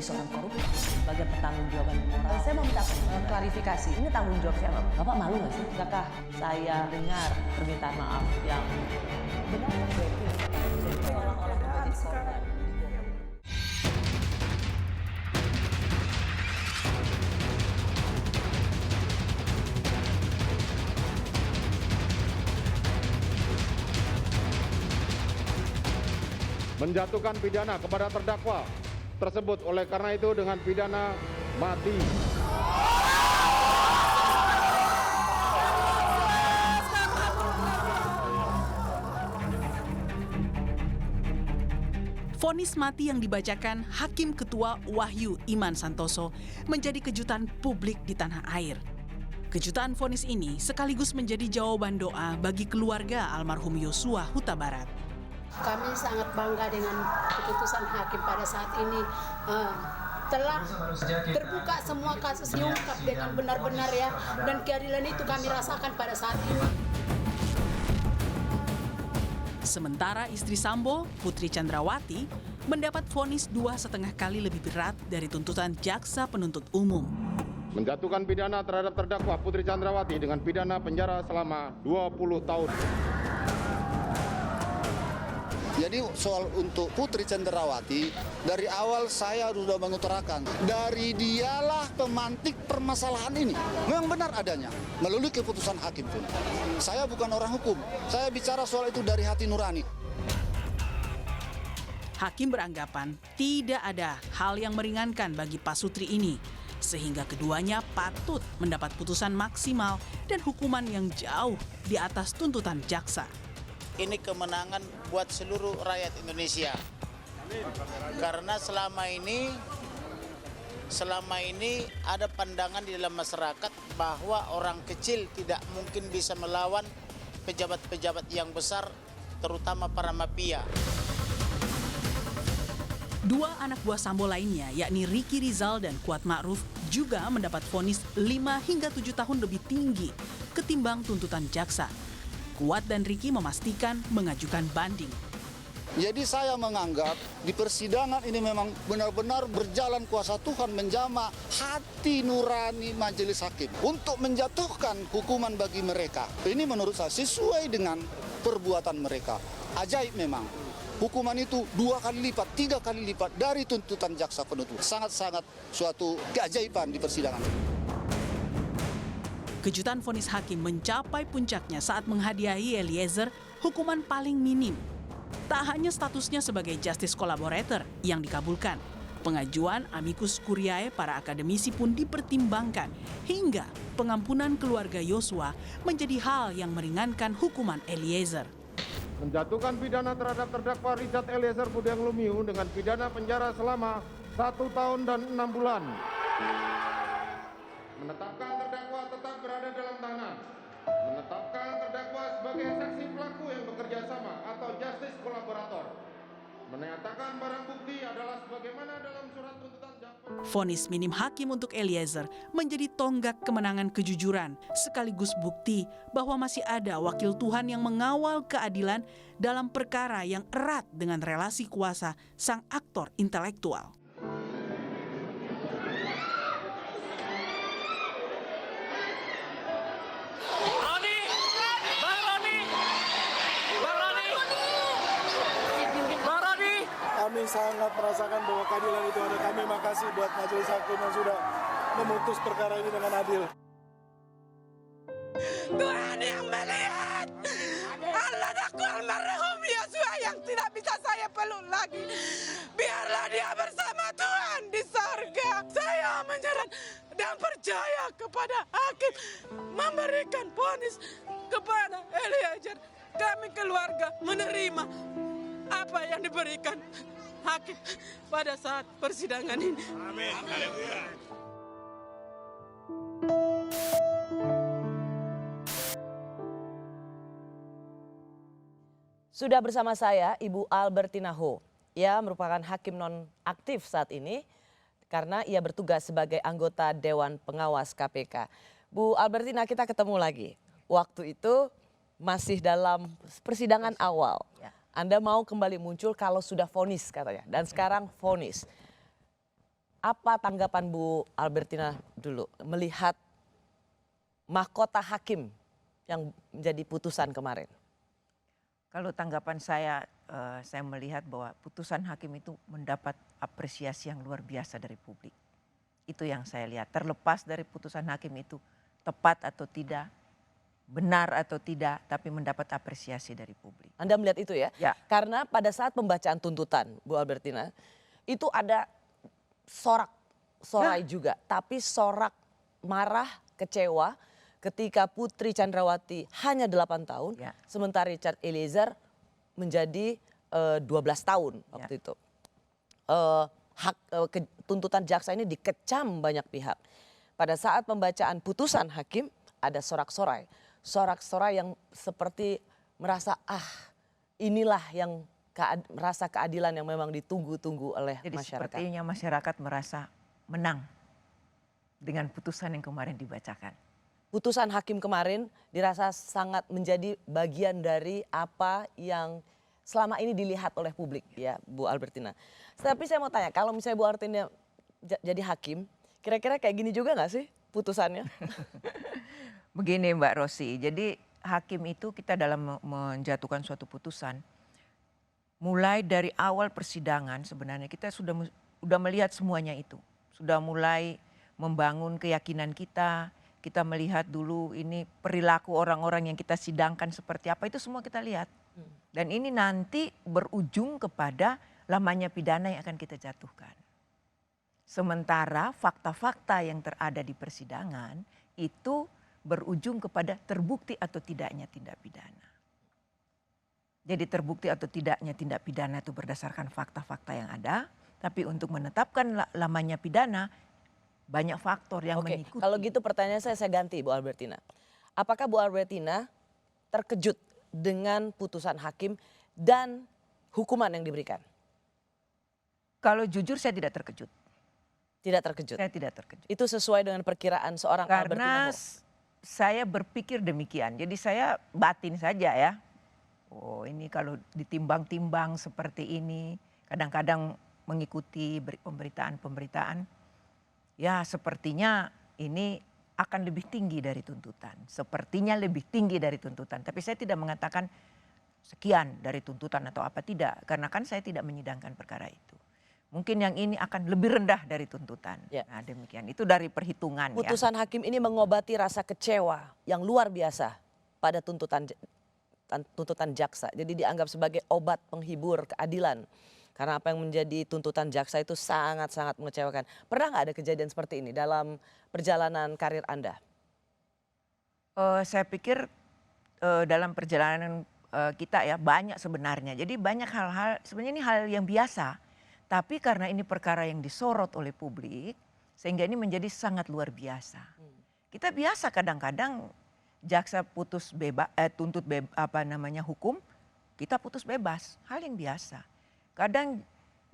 seorang koruptor sebagai pertanggungjawaban moral. Saya mau minta klarifikasi, ini tanggung jawab siapa? Bapak malu nggak sih? Tidakkah saya dengar permintaan maaf yang benar seolah-olah menjadi korban? Menjatuhkan pidana kepada terdakwa tersebut oleh karena itu dengan pidana mati. Vonis mati yang dibacakan Hakim Ketua Wahyu Iman Santoso menjadi kejutan publik di tanah air. Kejutan vonis ini sekaligus menjadi jawaban doa bagi keluarga almarhum Yosua Huta Barat. Kami sangat bangga dengan keputusan hakim pada saat ini. Telah terbuka semua kasus, diungkap dengan benar-benar ya, dan keadilan itu kami rasakan pada saat ini. Sementara istri Sambo, Putri Chandrawati, mendapat vonis 2,5 kali lebih berat dari tuntutan jaksa penuntut umum. Menjatuhkan pidana terhadap terdakwa Putri Chandrawati dengan pidana penjara selama 20 tahun. Jadi soal untuk Putri Chandrawati, dari awal saya sudah mengutarakan, dari dialah pemantik permasalahan ini. Memang benar adanya, melalui keputusan hakim pun. Saya bukan orang hukum, saya bicara soal itu dari hati nurani. Hakim beranggapan tidak ada hal yang meringankan bagi Pasutri ini, sehingga keduanya patut mendapat putusan maksimal dan hukuman yang jauh di atas tuntutan jaksa. Ini kemenangan buat seluruh rakyat Indonesia. Karena selama ini ada pandangan di dalam masyarakat bahwa orang kecil tidak mungkin bisa melawan pejabat-pejabat yang besar, terutama para mafia. Dua anak buah Sambo lainnya, yakni Ricky Rizal dan Kuat Ma'ruf, juga mendapat vonis 5 hingga 7 tahun lebih tinggi ketimbang tuntutan jaksa. Kuat dan Ricky memastikan mengajukan banding. Jadi saya menganggap di persidangan ini memang benar-benar berjalan kuasa Tuhan menjamah hati nurani majelis hakim untuk menjatuhkan hukuman bagi mereka. Ini menurut saya sesuai dengan perbuatan mereka. Ajaib memang. Hukuman itu 2 kali lipat, 3 kali lipat dari tuntutan jaksa penuntut. Sangat-sangat suatu keajaiban di persidangan. Kejutan vonis hakim mencapai puncaknya saat menghadiahi Eliezer hukuman paling minim. Tak hanya statusnya sebagai justice collaborator yang dikabulkan, pengajuan amicus curiae para akademisi pun dipertimbangkan hingga pengampunan keluarga Yosua menjadi hal yang meringankan hukuman Eliezer. Menjatuhkan pidana terhadap terdakwa Richard Eliezer Budiang Lumiu dengan pidana penjara selama 1 tahun dan 6 bulan. Menetapkan terdakwa tetap berada dalam tahanan. Menetapkan terdakwa sebagai saksi pelaku yang bekerja sama atau justice collaborator. Menyatakan barang bukti adalah sebagaimana dalam surat tuntutan jaksa. Vonis minim hakim untuk Eliezer menjadi tonggak kemenangan kejujuran, sekaligus bukti bahwa masih ada wakil Tuhan yang mengawal keadilan dalam perkara yang erat dengan relasi kuasa sang aktor intelektual. Kami sangat merasakan bahwa keadilan itu ada. Kami makasih buat majelis hakim yang sudah memutus perkara ini dengan adil. Tuhan yang melihat, Allah aku almarhum Yosua yang tidak bisa saya peluk lagi. Biarlah dia bersama Tuhan di sorga. Saya menyerah dan percaya kepada hakim memberikan vonis kepada Eliezer. Kami keluarga menerima apa yang diberikan hakim pada saat persidangan ini. Amin. Haleluya. Sudah bersama saya Ibu Albertina Ho. Ia merupakan hakim non-aktif saat ini karena ia bertugas sebagai anggota Dewan Pengawas KPK. Bu Albertina, kita ketemu lagi. Waktu itu masih dalam persidangan awal. Anda mau kembali muncul kalau sudah vonis katanya. Dan sekarang vonis. Apa tanggapan Bu Albertina dulu melihat mahkota hakim yang menjadi putusan kemarin? Kalau tanggapan saya melihat bahwa putusan hakim itu mendapat apresiasi yang luar biasa dari publik. Itu yang saya lihat. Terlepas dari putusan hakim itu tepat atau tidak, benar atau tidak, tapi mendapat apresiasi dari publik. Anda melihat itu ya? Ya. Karena pada saat pembacaan tuntutan, Bu Albertina, itu ada sorai juga, tapi sorak marah, kecewa ketika Putri Chandrawati hanya 8 tahun, Ya. sementara Richard Eliezer menjadi 12 tahun waktu itu. Tuntutan jaksa ini dikecam banyak pihak. Pada saat pembacaan putusan hakim ada sorak-sorai yang seperti merasa inilah yang merasa keadilan yang memang ditunggu-tunggu oleh Jadi masyarakat. sepertinya masyarakat merasa menang dengan putusan yang kemarin dibacakan. Putusan hakim kemarin dirasa sangat menjadi bagian dari apa yang selama ini dilihat oleh publik ya Bu Albertina. Tapi saya mau tanya, kalau misalnya Bu Albertina jadi hakim, kira-kira kayak gini juga nggak sih putusannya? Begini Mbak Rosi, jadi hakim itu kita dalam menjatuhkan suatu putusan, mulai dari awal persidangan sebenarnya kita sudah melihat semuanya itu. Sudah mulai membangun keyakinan kita melihat dulu ini perilaku orang-orang yang kita sidangkan seperti apa, itu semua kita lihat. Dan ini nanti berujung kepada lamanya pidana yang akan kita jatuhkan. Sementara fakta-fakta yang terada di persidangan itu berujung kepada terbukti atau tidaknya tindak pidana. Jadi terbukti atau tidaknya tindak pidana itu berdasarkan fakta-fakta yang ada, tapi untuk menetapkan lamanya pidana banyak faktor yang mengikuti. Kalau gitu pertanyaan saya ganti Bu Albertina. Apakah Bu Albertina terkejut dengan putusan hakim dan hukuman yang diberikan? Kalau jujur saya tidak terkejut. Tidak terkejut? Saya tidak terkejut. Itu sesuai dengan perkiraan seorang Albertina Karena Ho? saya berpikir demikian. Jadi saya batin saja ya. Oh ini kalau ditimbang-timbang seperti ini, kadang-kadang mengikuti pemberitaan-pemberitaan, ya sepertinya ini akan lebih tinggi dari tuntutan. Sepertinya lebih tinggi dari tuntutan. Tapi saya tidak mengatakan sekian dari tuntutan atau apa, tidak. Karena kan saya tidak menyidangkan perkara itu. Mungkin yang ini akan lebih rendah dari tuntutan. Ya. Nah demikian, itu dari perhitungan. Putusan hakim ini mengobati rasa kecewa yang luar biasa pada tuntutan jaksa. Jadi dianggap sebagai obat penghibur keadilan. Karena apa yang menjadi tuntutan jaksa itu sangat-sangat mengecewakan. Pernah nggak ada kejadian seperti ini dalam perjalanan karir Anda? Saya pikir dalam perjalanan kita ya banyak sebenarnya. Jadi banyak hal-hal, sebenarnya ini hal yang biasa. Tapi karena ini perkara yang disorot oleh publik, sehingga ini menjadi sangat luar biasa. Kita biasa kadang-kadang jaksa putus bebas, hukum, kita putus bebas, hal yang biasa. Kadang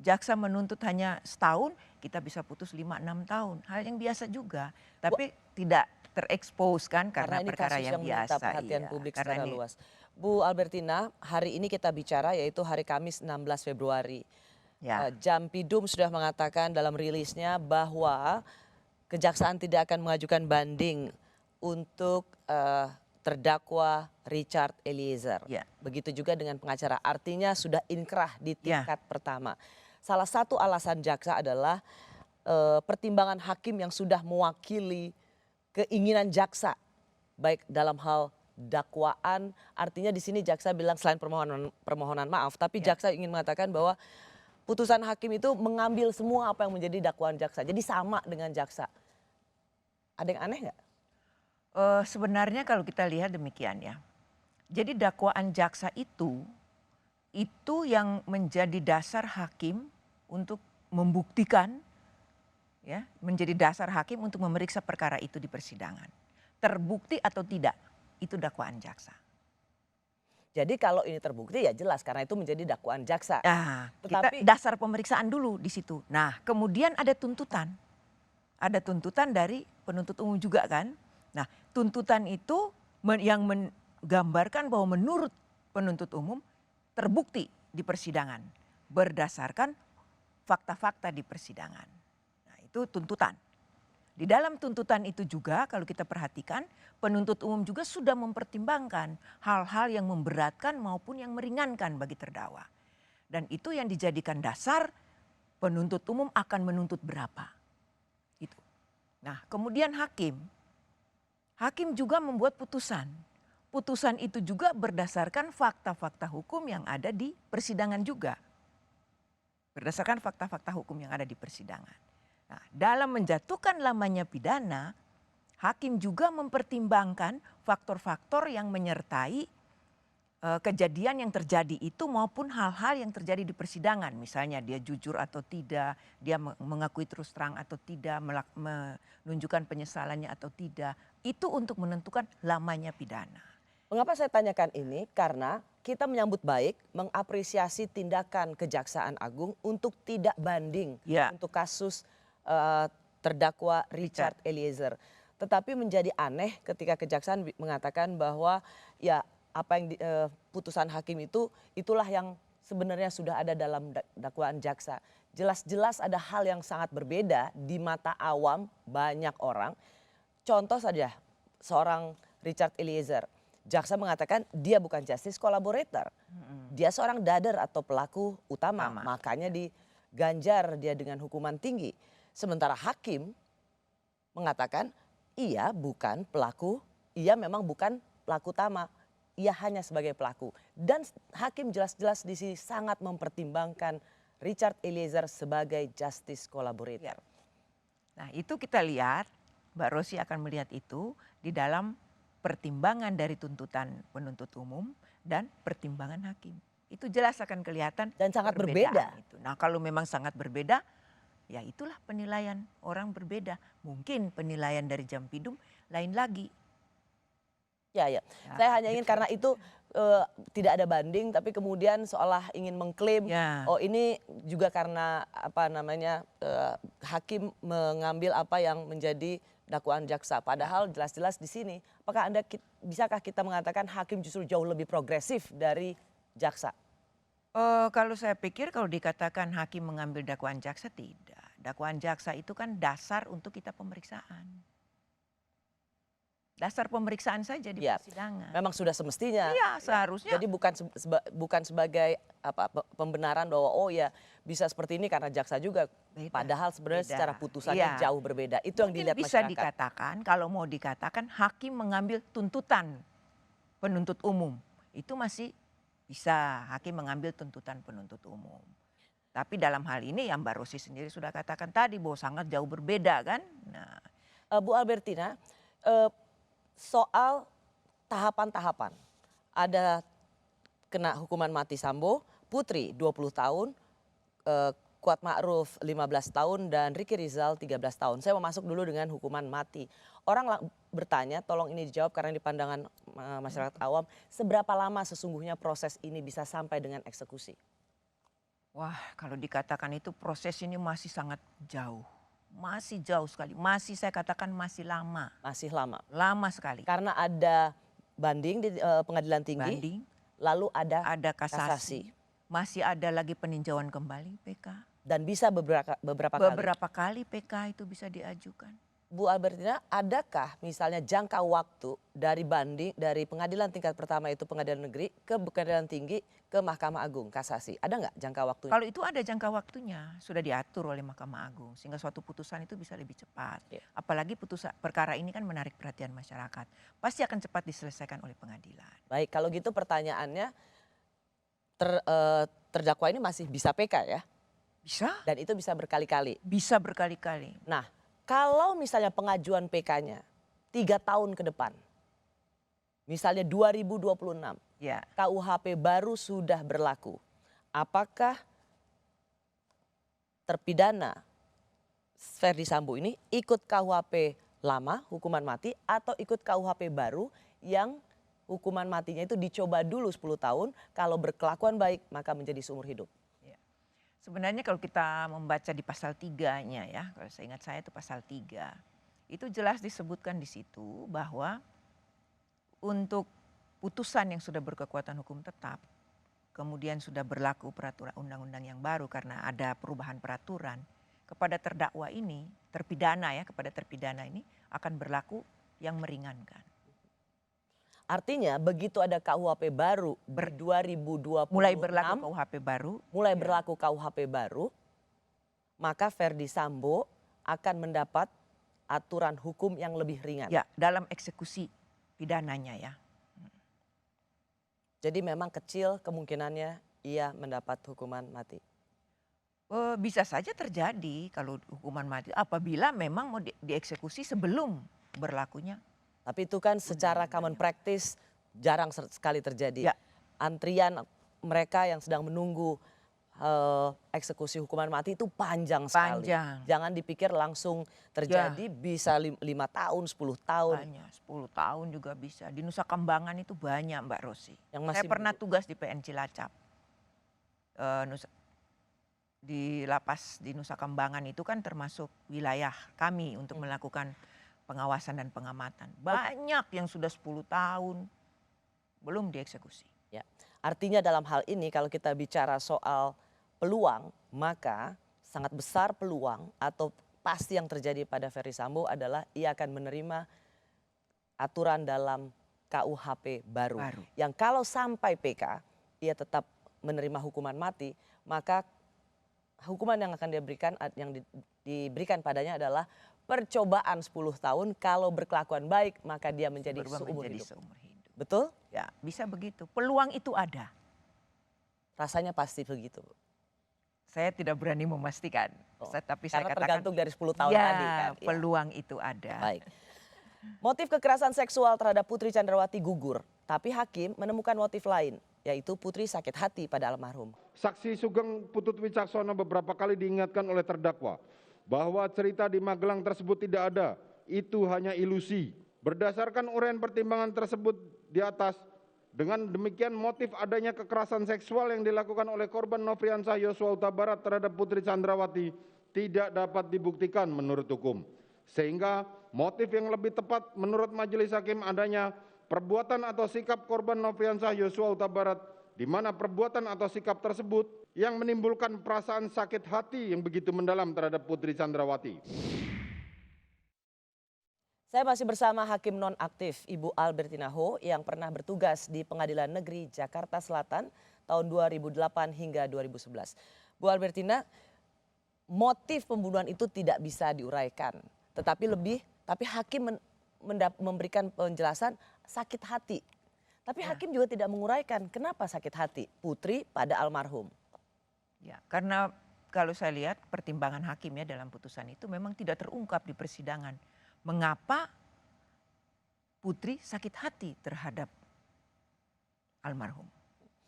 jaksa menuntut hanya setahun, kita bisa putus 5-6 tahun. Hal yang biasa juga, tapi tidak terekspos kan karena ini perkara kasus yang biasa. perhatian publik secara ini, luas. Bu Albertina, hari ini kita bicara yaitu hari Kamis 16 Februari. Ya. Jampidum sudah mengatakan dalam rilisnya bahwa kejaksaan tidak akan mengajukan banding untuk terdakwa Richard Eliezer. Ya. Begitu juga dengan pengacara. Artinya sudah inkrah di tingkat pertama. Salah satu alasan jaksa adalah pertimbangan hakim yang sudah mewakili keinginan jaksa. Baik dalam hal dakwaan, artinya di sini jaksa bilang selain permohonan maaf, tapi jaksa ingin mengatakan bahwa putusan hakim itu mengambil semua apa yang menjadi dakwaan jaksa. Jadi sama dengan jaksa. Ada yang aneh nggak? Sebenarnya kalau kita lihat demikian ya. Jadi dakwaan jaksa itu yang menjadi dasar hakim untuk membuktikan, ya, menjadi dasar hakim untuk memeriksa perkara itu di persidangan. Terbukti atau tidak, itu dakwaan jaksa. Jadi kalau ini terbukti ya jelas karena itu menjadi dakwaan jaksa. Nah, Tetapi kita dasar pemeriksaan dulu di situ. Nah, kemudian ada tuntutan. Ada tuntutan dari penuntut umum juga kan. Nah, tuntutan itu yang menggambarkan bahwa menurut penuntut umum terbukti di persidangan berdasarkan fakta-fakta di persidangan. Nah, Itu tuntutan. Di dalam tuntutan itu juga kalau kita perhatikan penuntut umum juga sudah mempertimbangkan hal-hal yang memberatkan maupun yang meringankan bagi terdakwa. Dan itu yang dijadikan dasar penuntut umum akan menuntut berapa. Itu. Nah, kemudian hakim juga membuat putusan. Putusan itu juga berdasarkan fakta-fakta hukum yang ada di persidangan juga. Berdasarkan fakta-fakta hukum yang ada di persidangan. Nah, dalam menjatuhkan lamanya pidana, hakim juga mempertimbangkan faktor-faktor yang menyertai kejadian yang terjadi itu maupun hal-hal yang terjadi di persidangan. Misalnya dia jujur atau tidak, dia mengakui terus terang atau tidak, menunjukkan penyesalannya atau tidak. Itu untuk menentukan lamanya pidana. Mengapa saya tanyakan ini? Karena kita menyambut baik, mengapresiasi tindakan Kejaksaan Agung untuk tidak banding untuk kasus terdakwa Richard Eliezer. Tetapi menjadi aneh ketika Kejaksaan mengatakan bahwa ya apa yang putusan hakim itulah yang sebenarnya sudah ada dalam dakwaan jaksa. Jelas-jelas ada hal yang sangat berbeda di mata awam banyak orang. Contoh saja seorang Richard Eliezer. Jaksa mengatakan dia bukan justice collaborator. Dia seorang dader atau pelaku utama. Makanya diganjar dia dengan hukuman tinggi. Sementara hakim mengatakan ia bukan pelaku, ia memang bukan pelaku utama. Ia hanya sebagai pelaku. Dan hakim jelas-jelas di sini sangat mempertimbangkan Richard Eliezer sebagai justice collaborator. Nah, itu kita lihat, Mbak Rosi akan melihat itu di dalam pertimbangan dari tuntutan penuntut umum dan pertimbangan hakim. Itu jelas akan kelihatan dan sangat berbeda. Itu. Nah, kalau memang sangat berbeda, ya itulah penilaian orang berbeda. Mungkin penilaian dari Jampidum lain lagi. Ya. Saya hanya ingin karena itu tidak ada banding, tapi kemudian seolah ingin mengklaim, oh ini juga karena hakim mengambil apa yang menjadi dakwaan jaksa. Padahal jelas-jelas di sini, apakah bisakah kita mengatakan hakim justru jauh lebih progresif dari jaksa? Kalau saya pikir kalau dikatakan hakim mengambil dakwaan jaksa, tidak. Dakwaan jaksa itu kan dasar untuk kita pemeriksaan. Dasar pemeriksaan saja di persidangan. Memang sudah semestinya. Iya, seharusnya. Jadi bukan sebagai pembenaran bahwa oh ya bisa seperti ini karena jaksa juga. Padahal sebenarnya secara putusannya jauh berbeda. Itu yang dilihat bisa masyarakat. Dikatakan, kalau mau dikatakan hakim mengambil tuntutan penuntut umum. Itu masih bisa hakim mengambil tuntutan penuntut umum. Tapi dalam hal ini yang Mbak Rosi sendiri sudah katakan tadi bahwa sangat jauh berbeda kan. Nah, Bu Albertina, soal tahapan-tahapan. Ada kena hukuman mati Sambo, Putri 20 tahun, Kuat Ma'ruf 15 tahun dan Ricky Rizal 13 tahun. Saya mau masuk dulu dengan hukuman mati. Orang bertanya, tolong ini dijawab karena di pandangan masyarakat awam, seberapa lama sesungguhnya proses ini bisa sampai dengan eksekusi? Wah, kalau dikatakan itu proses ini masih sangat jauh. Masih jauh sekali, masih saya katakan masih lama. Masih lama? Lama sekali. Karena ada banding di pengadilan tinggi, lalu ada kasasi. Masih ada lagi peninjauan kembali PK. Dan bisa beberapa kali? Beberapa kali PK itu bisa diajukan. Bu Albertina, adakah misalnya jangka waktu dari pengadilan tingkat pertama itu pengadilan negeri ke pengadilan tinggi ke Mahkamah Agung kasasi? Ada nggak jangka waktunya? Kalau itu ada jangka waktunya, sudah diatur oleh Mahkamah Agung sehingga suatu putusan itu bisa lebih cepat. Apalagi perkara ini kan menarik perhatian masyarakat, pasti akan cepat diselesaikan oleh pengadilan. Baik, kalau gitu pertanyaannya terdakwa ini masih bisa PK ya? Bisa. Dan itu bisa berkali-kali? Bisa berkali-kali. Nah, kalau misalnya pengajuan PK-nya 3 tahun ke depan, misalnya 2026, KUHP baru sudah berlaku. Apakah terpidana Verdi Sambo ini ikut KUHP lama, hukuman mati, atau ikut KUHP baru yang hukuman matinya itu dicoba dulu 10 tahun, kalau berkelakuan baik maka menjadi seumur hidup? Sebenarnya kalau kita membaca di pasal 3-nya ya, kalau saya ingat saya itu pasal 3. Itu jelas disebutkan di situ bahwa untuk putusan yang sudah berkekuatan hukum tetap, kemudian sudah berlaku peraturan undang-undang yang baru karena ada perubahan peraturan. kepada terdakwa ini, terpidana ya, kepada terpidana ini akan berlaku yang meringankan. Artinya begitu ada KUHP baru di 2026, Mulai berlaku KUHP baru. mulai berlaku KUHP baru, maka Verdi Sambo akan mendapat aturan hukum yang lebih ringan. Ya, dalam eksekusi pidananya ya. Jadi memang kecil kemungkinannya ia mendapat hukuman mati. Bisa saja terjadi kalau hukuman mati apabila memang mau dieksekusi sebelum berlakunya. Tapi itu kan secara common practice jarang sekali terjadi. Ya. Antrian mereka yang sedang menunggu eksekusi hukuman mati itu panjang sekali. Panjang. Jangan dipikir langsung terjadi, bisa 5 tahun, 10 tahun. Banyak, 10 tahun juga bisa. Di Nusa Kambangan itu banyak Mbak Rosi. Yang Saya masih pernah tugas di PN Cilacap. Di lapas di Nusa Kambangan itu kan termasuk wilayah kami untuk melakukan pengawasan dan pengamatan. Banyak yang sudah 10 tahun belum dieksekusi. Ya. Artinya dalam hal ini kalau kita bicara soal peluang, maka sangat besar peluang atau pasti yang terjadi pada Verdi Sambo adalah ia akan menerima aturan dalam KUHP baru. Yang kalau sampai PK ia tetap menerima hukuman mati, maka hukuman yang akan diberikan padanya adalah percobaan 10 tahun. Kalau berkelakuan baik maka dia menjadi seumur hidup. Betul? Ya, bisa begitu. Peluang itu ada. Rasanya pasti begitu. Saya tidak berani memastikan, tapi saya Karena katakan tergantung dari 10 tahun ya, tadi kan. Ya. Peluang itu ada. Baik. Motif kekerasan seksual terhadap Putri Chandrawati gugur, tapi hakim menemukan motif lain, yaitu Putri sakit hati pada almarhum. Saksi Sugeng Putut Wicaksono beberapa kali diingatkan oleh terdakwa bahwa cerita di Magelang tersebut tidak ada, itu hanya ilusi. Berdasarkan uraian pertimbangan tersebut di atas, dengan demikian motif adanya kekerasan seksual yang dilakukan oleh korban Nofriansah Yosua Huta Barat terhadap Putri Chandrawati tidak dapat dibuktikan menurut hukum. Sehingga motif yang lebih tepat menurut majelis hakim adanya perbuatan atau sikap korban Nofriansah Yosua Huta Barat, di mana perbuatan atau sikap tersebut yang menimbulkan perasaan sakit hati yang begitu mendalam terhadap Putri Chandrawati. Saya masih bersama Hakim Nonaktif Ibu Albertina Ho yang pernah bertugas di Pengadilan Negeri Jakarta Selatan tahun 2008 hingga 2011. Bu Albertina, motif pembunuhan itu tidak bisa diuraikan, tapi hakim memberikan penjelasan sakit hati. Tapi hakim juga tidak menguraikan kenapa sakit hati Putri pada almarhum. Ya, karena kalau saya lihat pertimbangan hakim ya dalam putusan itu memang tidak terungkap di persidangan. Mengapa Putri sakit hati terhadap almarhum?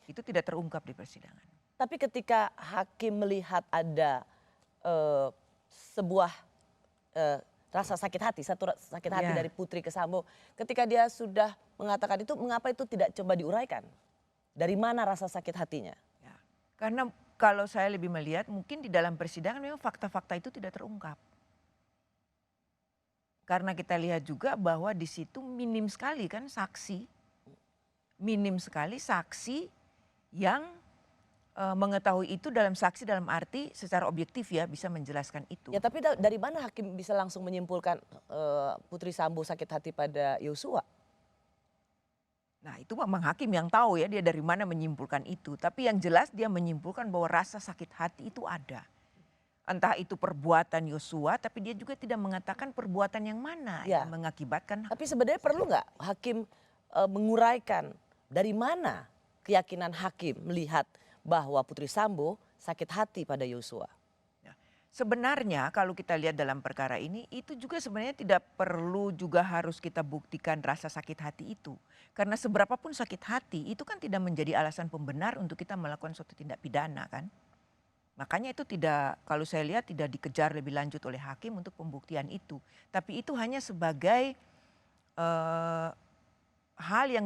Itu tidak terungkap di persidangan. Tapi ketika hakim melihat ada sebuah rasa sakit hati, satu sakit hati dari Putri ke Sambo, ketika dia sudah mengatakan itu, mengapa itu tidak coba diuraikan? Dari mana rasa sakit hatinya? Ya, karena kalau saya lebih melihat mungkin di dalam persidangan memang fakta-fakta itu tidak terungkap. Karena kita lihat juga bahwa di situ minim sekali kan saksi. Minim sekali saksi yang mengetahui itu dalam saksi dalam arti secara objektif ya bisa menjelaskan itu. Ya tapi dari mana hakim bisa langsung menyimpulkan Putri Sambo sakit hati pada Yosua? Nah itu memang hakim yang tahu ya dia dari mana menyimpulkan itu. Tapi yang jelas dia menyimpulkan bahwa rasa sakit hati itu ada. Entah itu perbuatan Yosua, tapi dia juga tidak mengatakan perbuatan yang mana yang mengakibatkan. Tapi sebenarnya perlu nggak hakim menguraikan dari mana keyakinan hakim melihat bahwa Putri Sambo sakit hati pada Yosua? Sebenarnya kalau kita lihat dalam perkara ini, itu juga sebenarnya tidak perlu juga harus kita buktikan rasa sakit hati itu. Karena seberapapun sakit hati itu kan tidak menjadi alasan pembenar untuk kita melakukan suatu tindak pidana kan. Makanya itu tidak, kalau saya lihat tidak dikejar lebih lanjut oleh hakim untuk pembuktian itu. Tapi itu hanya sebagai hal yang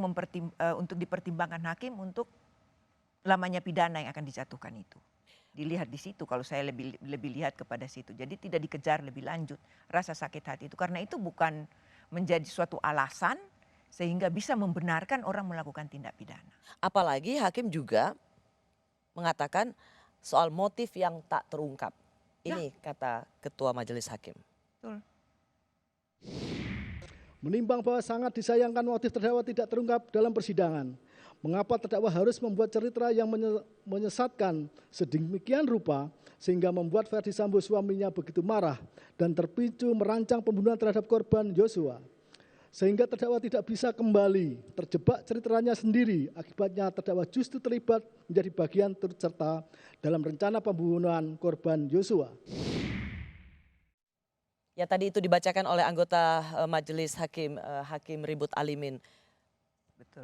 untuk dipertimbangkan hakim untuk lamanya pidana yang akan dijatuhkan itu. Dilihat di situ kalau saya lebih lihat kepada situ. Jadi tidak dikejar lebih lanjut rasa sakit hati itu. Karena itu bukan menjadi suatu alasan sehingga bisa membenarkan orang melakukan tindak pidana. Apalagi hakim juga mengatakan soal motif yang tak terungkap. Ini kata Ketua Majelis Hakim. Betul. Menimbang bahwa sangat disayangkan motif terdakwa tidak terungkap dalam persidangan. Mengapa terdakwa harus membuat cerita yang menyesatkan sedemikian rupa sehingga membuat Verdi Sambo suaminya begitu marah dan terpicu merancang pembunuhan terhadap korban Yosua. Sehingga terdakwa tidak bisa kembali, terjebak ceritanya sendiri, akibatnya terdakwa justru terlibat menjadi bagian turut serta dalam rencana pembunuhan korban Yosua. Ya tadi itu dibacakan oleh anggota Majelis Hakim, Hakim Ribut Alimin. Betul.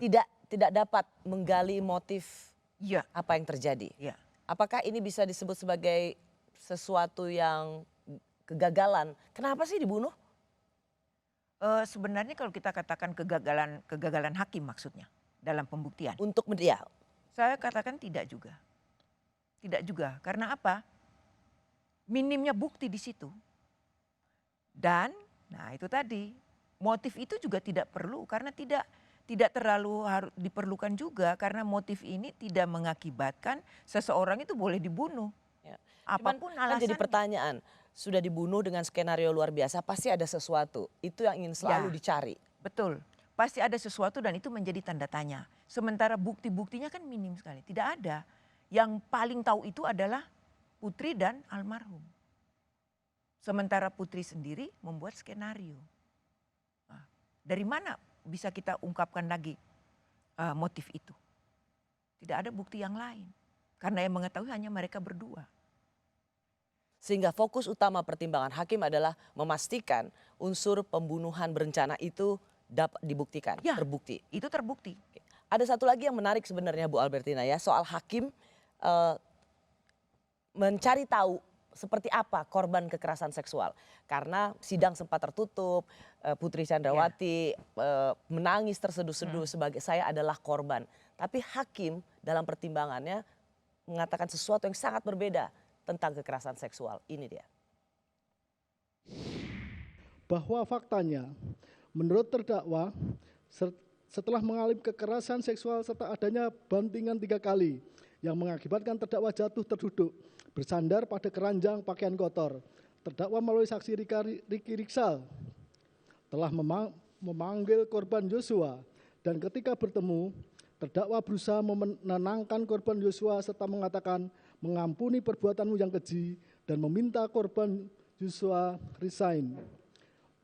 Tidak dapat menggali motif Iya. apa yang terjadi. Iya. Apakah ini bisa disebut sebagai sesuatu yang kegagalan? Kenapa sih dibunuh? Sebenarnya kalau kita katakan kegagalan hakim maksudnya dalam pembuktian. Untuk media. Saya katakan tidak juga. Tidak juga. Karena apa? Minimnya bukti di situ. Dan, nah itu tadi, motif itu juga tidak perlu karena tidak terlalu harus diperlukan juga karena motif ini tidak mengakibatkan seseorang itu boleh dibunuh. Ya. Apapun Kan alasannya. jadi pertanyaan, sudah dibunuh dengan skenario luar biasa, pasti ada sesuatu. Itu yang ingin selalu Ya. dicari. Betul, pasti ada sesuatu dan itu menjadi tanda tanya. Sementara bukti-buktinya kan minim sekali, tidak ada. Yang paling tahu itu adalah Putri dan almarhum. Sementara Putri sendiri membuat skenario. Nah, dari mana bisa kita ungkapkan lagi motif itu? Tidak ada bukti yang lain. Karena yang mengetahui hanya mereka berdua. Sehingga fokus utama pertimbangan hakim adalah memastikan unsur pembunuhan berencana itu dapat dibuktikan, Ya, terbukti. itu terbukti. Ada satu lagi yang menarik sebenarnya Bu Albertina ya, soal hakim mencari tahu seperti apa korban kekerasan seksual. Karena sidang sempat tertutup, Putri Chandrawati menangis terseduh-seduh sebagai saya adalah korban. Tapi hakim dalam pertimbangannya mengatakan sesuatu yang sangat berbeda tentang kekerasan seksual. Ini dia. Bahwa faktanya, menurut terdakwa, setelah mengalami kekerasan seksual serta adanya bantingan 3 kali yang mengakibatkan terdakwa jatuh terduduk, bersandar pada keranjang pakaian kotor. Terdakwa melalui saksi Riki Riksal telah memanggil korban Yosua dan ketika bertemu, terdakwa berusaha menenangkan korban Yosua serta mengatakan mengampuni perbuatanmu yang keji dan meminta korban Yosua resign.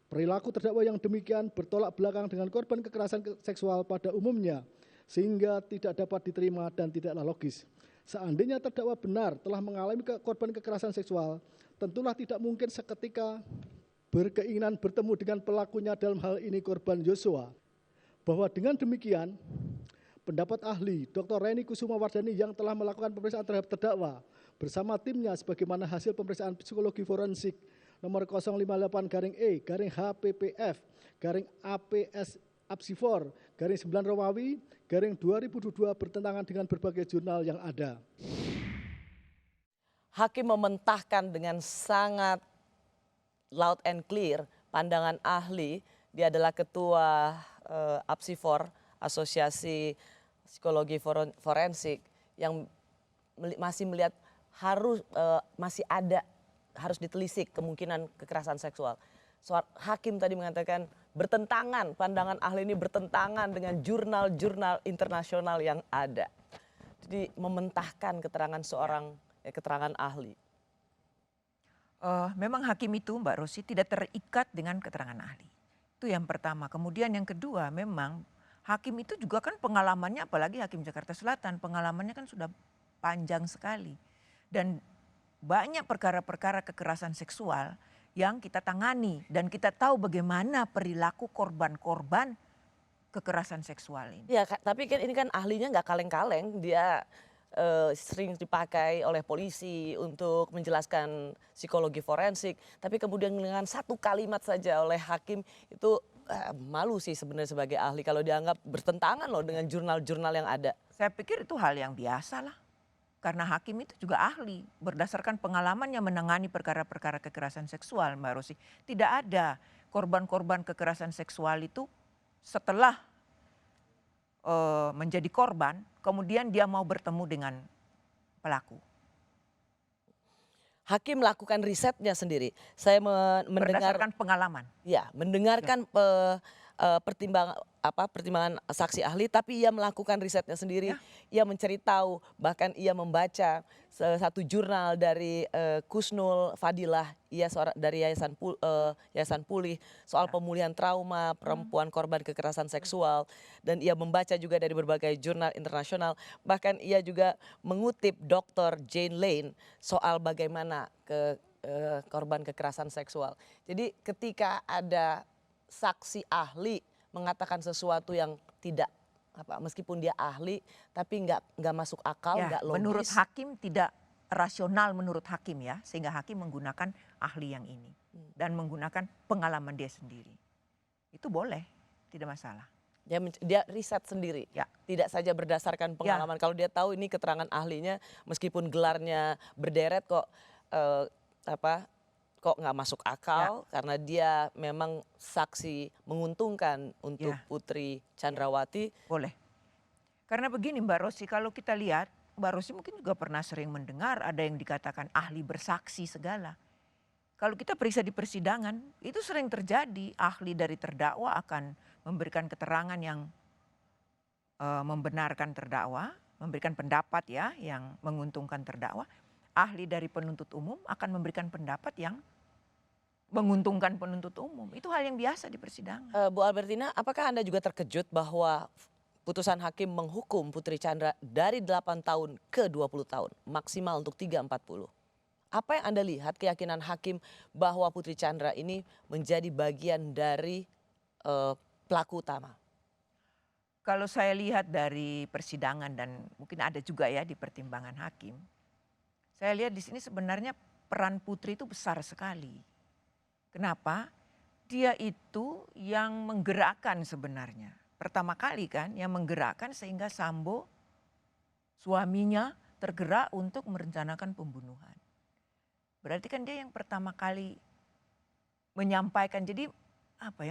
Perilaku terdakwa yang demikian bertolak belakang dengan korban kekerasan seksual pada umumnya sehingga tidak dapat diterima dan tidaklah logis. Seandainya terdakwa benar telah mengalami korban kekerasan seksual, tentulah tidak mungkin seketika berkeinginan bertemu dengan pelakunya dalam hal ini korban Yosua. Bahwa dengan demikian, pendapat ahli Dr. Reni Kusuma Wardani yang telah melakukan pemeriksaan terhadap terdakwa bersama timnya sebagaimana hasil pemeriksaan psikologi forensik nomor 058-E-HPPF-APS Apsifor /9 Romawi /2022 bertentangan dengan berbagai jurnal yang ada. Hakim mementahkan dengan sangat loud and clear pandangan ahli. Dia adalah ketua Apsifor, Asosiasi Psikologi Forensik, yang masih melihat harus ditelisik kemungkinan kekerasan seksual. Hakim tadi mengatakan bertentangan, pandangan ahli ini bertentangan dengan jurnal-jurnal internasional yang ada. Jadi mementahkan keterangan ahli. Memang hakim itu Mbak Rosi tidak terikat dengan keterangan ahli. Itu yang pertama. Kemudian yang kedua memang hakim itu juga kan pengalamannya, apalagi hakim Jakarta Selatan, pengalamannya kan sudah panjang sekali. Dan banyak perkara-perkara kekerasan seksual yang kita tangani dan kita tahu bagaimana perilaku korban-korban kekerasan seksual ini. Ya, tapi kan ini kan ahlinya nggak kaleng-kaleng, dia sering dipakai oleh polisi untuk menjelaskan psikologi forensik, tapi kemudian dengan satu kalimat saja oleh hakim itu malu sih sebenarnya sebagai ahli kalau dianggap bertentangan loh dengan jurnal-jurnal yang ada. Saya pikir itu hal yang biasa lah. Karena hakim itu juga ahli, berdasarkan pengalamannya menangani perkara-perkara kekerasan seksual, Mbak Rosi. Tidak ada korban-korban kekerasan seksual itu setelah menjadi korban, kemudian dia mau bertemu dengan pelaku. Hakim melakukan risetnya sendiri. Saya mendengar Berdasarkan pengalaman. ya, mendengarkan pertimbangan saksi ahli, tapi ia melakukan risetnya sendiri. Ia mencari tahu, bahkan ia membaca satu jurnal dari Kusnul Fadilah, ia dari Yayasan Pulih soal pemulihan trauma perempuan korban kekerasan seksual, dan ia membaca juga dari berbagai jurnal internasional. Bahkan ia juga mengutip Dr. Jane Lane soal bagaimana korban kekerasan seksual. Jadi ketika ada saksi ahli mengatakan sesuatu yang tidak meskipun dia ahli tapi nggak masuk akal, nggak logis. Menurut hakim tidak rasional menurut hakim ya, sehingga hakim menggunakan ahli yang ini dan menggunakan pengalaman dia sendiri. Itu boleh, tidak masalah. Dia riset sendiri, tidak saja berdasarkan pengalaman. Kalau dia tahu ini keterangan ahlinya, meskipun gelarnya berderet kok nggak masuk akal, karena dia memang saksi menguntungkan untuk Putri Chandrawati. Boleh. Karena begini Mbak Rosi, kalau kita lihat, Mbak Rosi mungkin juga pernah sering mendengar ada yang dikatakan ahli bersaksi segala. Kalau kita periksa di persidangan, itu sering terjadi, ahli dari terdakwa akan memberikan keterangan yang membenarkan terdakwa, memberikan pendapat ya yang menguntungkan terdakwa. Ahli dari penuntut umum akan memberikan pendapat yang menguntungkan penuntut umum. Itu hal yang biasa di persidangan. Bu Albertina, apakah Anda juga terkejut bahwa putusan hakim menghukum Putri Chandra dari 8 tahun ke 20 tahun, maksimal untuk 340? Apa yang Anda lihat keyakinan hakim bahwa Putri Chandra ini menjadi bagian dari pelaku utama? Kalau saya lihat dari persidangan dan mungkin ada juga ya di pertimbangan hakim, saya lihat di sini sebenarnya peran Putri itu besar sekali. Kenapa? Dia itu yang menggerakkan sebenarnya. Pertama kali kan yang menggerakkan sehingga Sambo suaminya tergerak untuk merencanakan pembunuhan. Berarti kan dia yang pertama kali menyampaikan, jadi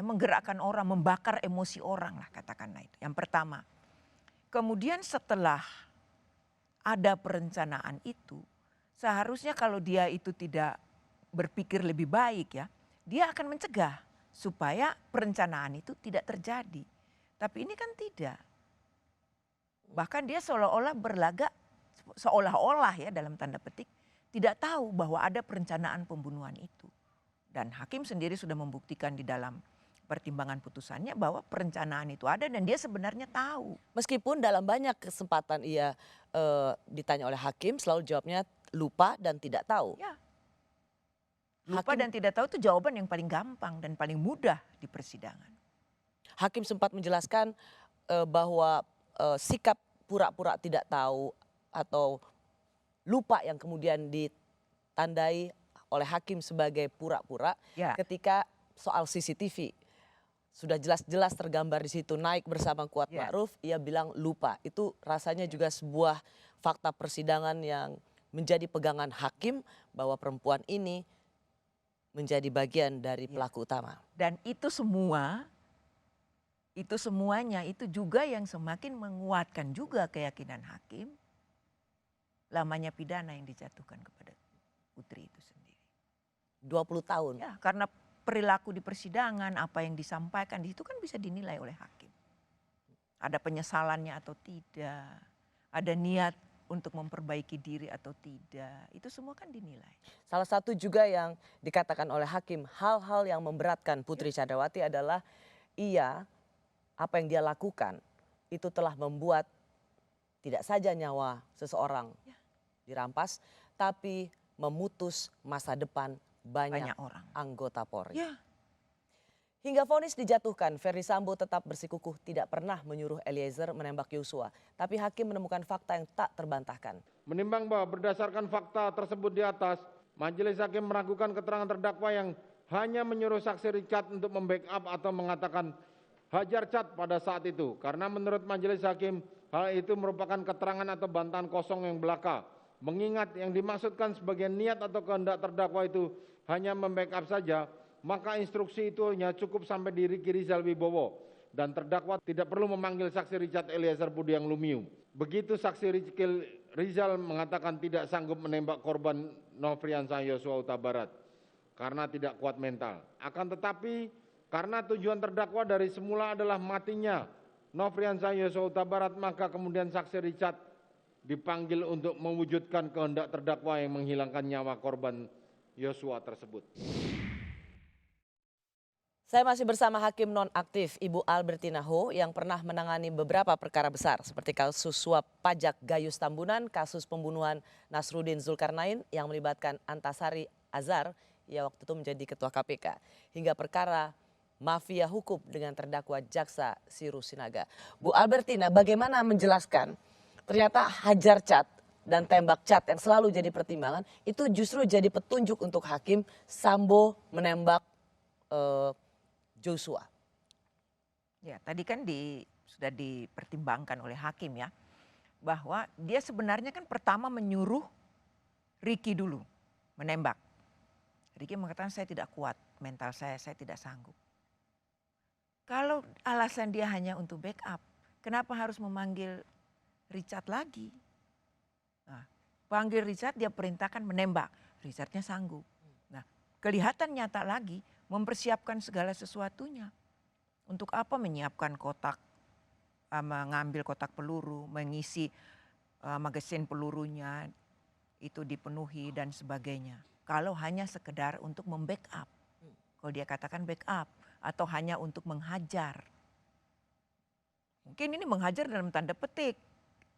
menggerakkan orang, membakar emosi orang lah katakanlah itu. Yang pertama. Kemudian setelah ada perencanaan itu, seharusnya kalau dia itu tidak berpikir lebih baik ya, dia akan mencegah supaya perencanaan itu tidak terjadi. Tapi ini kan tidak. Bahkan dia seolah-olah berlagak, seolah-olah ya dalam tanda petik, tidak tahu bahwa ada perencanaan pembunuhan itu. Dan hakim sendiri sudah membuktikan di dalam pertimbangan putusannya bahwa perencanaan itu ada dan dia sebenarnya tahu. Meskipun dalam banyak kesempatan ia ditanya oleh hakim, selalu jawabnya lupa dan tidak tahu. Ya. Lupa dan tidak tahu itu jawaban yang paling gampang dan paling mudah di persidangan. Hakim sempat menjelaskan bahwa sikap pura-pura tidak tahu atau lupa yang kemudian ditandai oleh hakim sebagai pura-pura ketika soal CCTV. Sudah jelas-jelas tergambar di situ naik bersama Kuat Ma'ruf, ia bilang lupa. Itu rasanya juga sebuah fakta persidangan yang menjadi pegangan hakim bahwa perempuan ini menjadi bagian dari pelaku utama. Dan itu semuanya itu juga yang semakin menguatkan juga keyakinan hakim lamanya pidana yang dijatuhkan kepada Putri itu sendiri. 20 tahun. Ya, karena perilaku di persidangan, apa yang disampaikan di situ kan bisa dinilai oleh hakim. Ada penyesalannya atau tidak, ada niat untuk memperbaiki diri atau tidak, itu semua kan dinilai. Salah satu juga yang dikatakan oleh hakim, hal-hal yang memberatkan Putri Chandrawati adalah apa yang dia lakukan itu telah membuat tidak saja nyawa seseorang dirampas, tapi memutus masa depan banyak orang anggota Polri. Hingga vonis dijatuhkan, Ferdy Sambo tetap bersikukuh tidak pernah menyuruh Eliezer menembak Yosua. Tapi hakim menemukan fakta yang tak terbantahkan. Menimbang bahwa berdasarkan fakta tersebut di atas, majelis hakim meragukan keterangan terdakwa yang hanya menyuruh saksi Richard untuk membackup atau mengatakan hajar Cat pada saat itu. Karena menurut majelis hakim, hal itu merupakan keterangan atau bantahan kosong yang belaka. Mengingat yang dimaksudkan sebagai niat atau kehendak terdakwa itu hanya membackup saja, maka instruksi itu hanya cukup sampai di Riki Rizal Wibowo. dan terdakwa tidak perlu memanggil saksi Richard Eliezer Budiang Lumiu. Begitu saksi Rizal mengatakan tidak sanggup menembak korban Nofriansah Yosua Huta Barat karena tidak kuat mental. Akan tetapi karena tujuan terdakwa dari semula adalah matinya Nofriansah Yosua Huta Barat, maka kemudian saksi Richard dipanggil untuk mewujudkan kehendak terdakwa yang menghilangkan nyawa korban Yosua tersebut. Saya masih bersama Hakim Nonaktif Ibu Albertina Ho yang pernah menangani beberapa perkara besar seperti kasus suap pajak Gayus Tambunan, kasus pembunuhan Nasruddin Zulkarnain yang melibatkan Antasari Azhar yang waktu itu menjadi Ketua KPK, hingga perkara mafia hukum dengan terdakwa Jaksa Siru Sinaga. Bu Albertina, bagaimana menjelaskan ternyata hajar cat dan tembak cat yang selalu jadi pertimbangan itu justru jadi petunjuk untuk hakim Sambo menembak Joshua? Ya, tadi kan sudah dipertimbangkan oleh hakim ya, bahwa dia sebenarnya kan pertama menyuruh Ricky dulu menembak. Ricky mengatakan saya tidak kuat, mental saya tidak sanggup. Kalau alasan dia hanya untuk backup, kenapa harus memanggil Richard lagi? Nah, panggil Richard, dia perintahkan menembak, Richardnya sanggup. Nah, kelihatan nyata lagi mempersiapkan segala sesuatunya. Untuk apa menyiapkan kotak, mengambil kotak peluru, mengisi magasin pelurunya, itu dipenuhi dan sebagainya. Kalau hanya sekedar untuk membackup, kalau dia katakan backup, atau hanya untuk menghajar. Mungkin ini menghajar dalam tanda petik.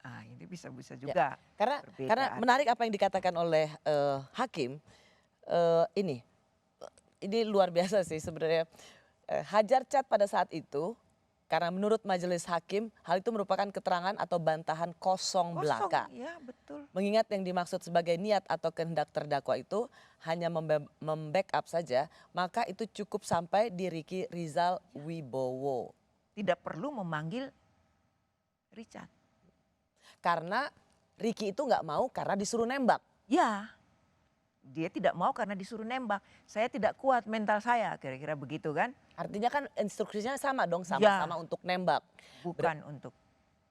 Ini bisa juga. Ya, karena menarik apa yang dikatakan oleh hakim, ini luar biasa sih sebenarnya. Hajar cat pada saat itu, karena menurut majelis hakim, hal itu merupakan keterangan atau bantahan kosong belaka. Ya, betul. Mengingat yang dimaksud sebagai niat atau kehendak terdakwa itu hanya membackup saja, maka itu cukup sampai di Ricky Rizal Wibowo. Tidak perlu memanggil Richard. Karena Ricky itu nggak mau karena disuruh nembak. Ya, dia tidak mau karena disuruh nembak. Saya tidak kuat mental saya, kira-kira begitu kan. Artinya kan instruksinya sama dong, sama-sama untuk nembak. Bukan untuk.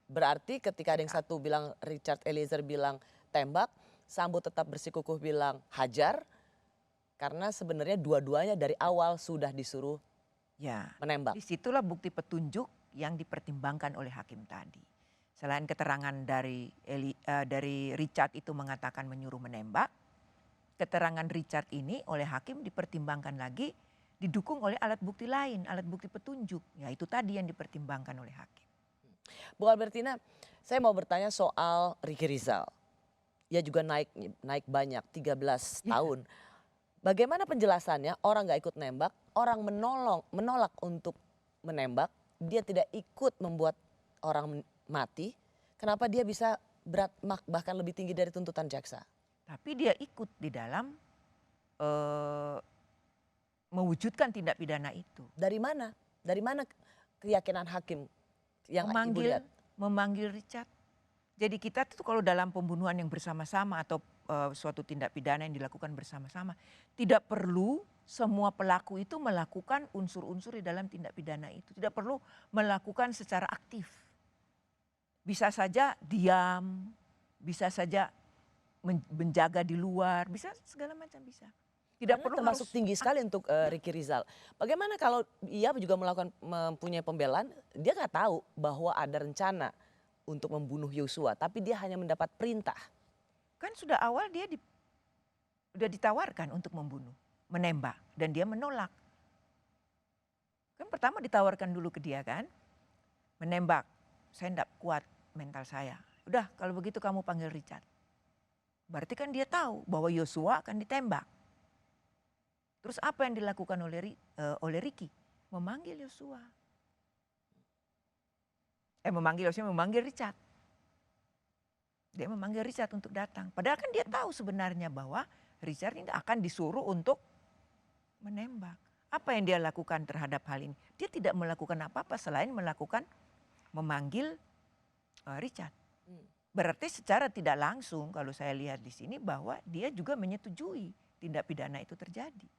Berarti ketika ada yang satu bilang, Richard Eliezer bilang tembak, Sambo tetap bersikukuh bilang hajar. Karena sebenarnya dua-duanya dari awal sudah disuruh menembak. Disitulah bukti petunjuk yang dipertimbangkan oleh hakim tadi. Selain keterangan dari Richard itu mengatakan menyuruh menembak, keterangan Richard ini oleh hakim dipertimbangkan lagi, didukung oleh alat bukti lain, alat bukti petunjuk. Ya itu tadi yang dipertimbangkan oleh hakim. Bu Albertina, saya mau bertanya soal Ricky Rizal. Ia juga naik banyak, 13 tahun. Bagaimana penjelasannya orang gak ikut nembak, orang menolak untuk menembak, dia tidak ikut membuat orang mati, kenapa dia bisa berat bahkan lebih tinggi dari tuntutan jaksa? Tapi dia ikut di dalam mewujudkan tindak pidana itu. Dari mana? Dari mana keyakinan hakim yang Ibu lihat? Memanggil Richard. Jadi kita tuh kalau dalam pembunuhan yang bersama-sama atau suatu tindak pidana yang dilakukan bersama-sama, tidak perlu semua pelaku itu melakukan unsur-unsur di dalam tindak pidana itu. Tidak perlu melakukan secara aktif. Bisa saja diam, bisa saja menjaga di luar, bisa segala macam bisa. Tidak perlu termasuk tinggi sekali untuk Ricky Rizal. Bagaimana kalau ia juga mempunyai pembelaan, dia nggak tahu bahwa ada rencana untuk membunuh Yosua, tapi dia hanya mendapat perintah. Kan sudah awal dia sudah ditawarkan untuk membunuh, menembak, dan dia menolak. Kan pertama ditawarkan dulu ke dia kan, menembak, saya tidak kuat mental saya. Udah kalau begitu kamu panggil Richard. Berarti kan dia tahu bahwa Yosua akan ditembak. Terus apa yang dilakukan oleh Ricky? Memanggil Yosua. Memanggil Richard. Dia memanggil Richard untuk datang. Padahal kan dia tahu sebenarnya bahwa Richard ini akan disuruh untuk menembak. Apa yang dia lakukan terhadap hal ini? Dia tidak melakukan apa-apa selain memanggil Richard. Berarti secara tidak langsung kalau saya lihat di sini bahwa dia juga menyetujui tindak pidana itu terjadi.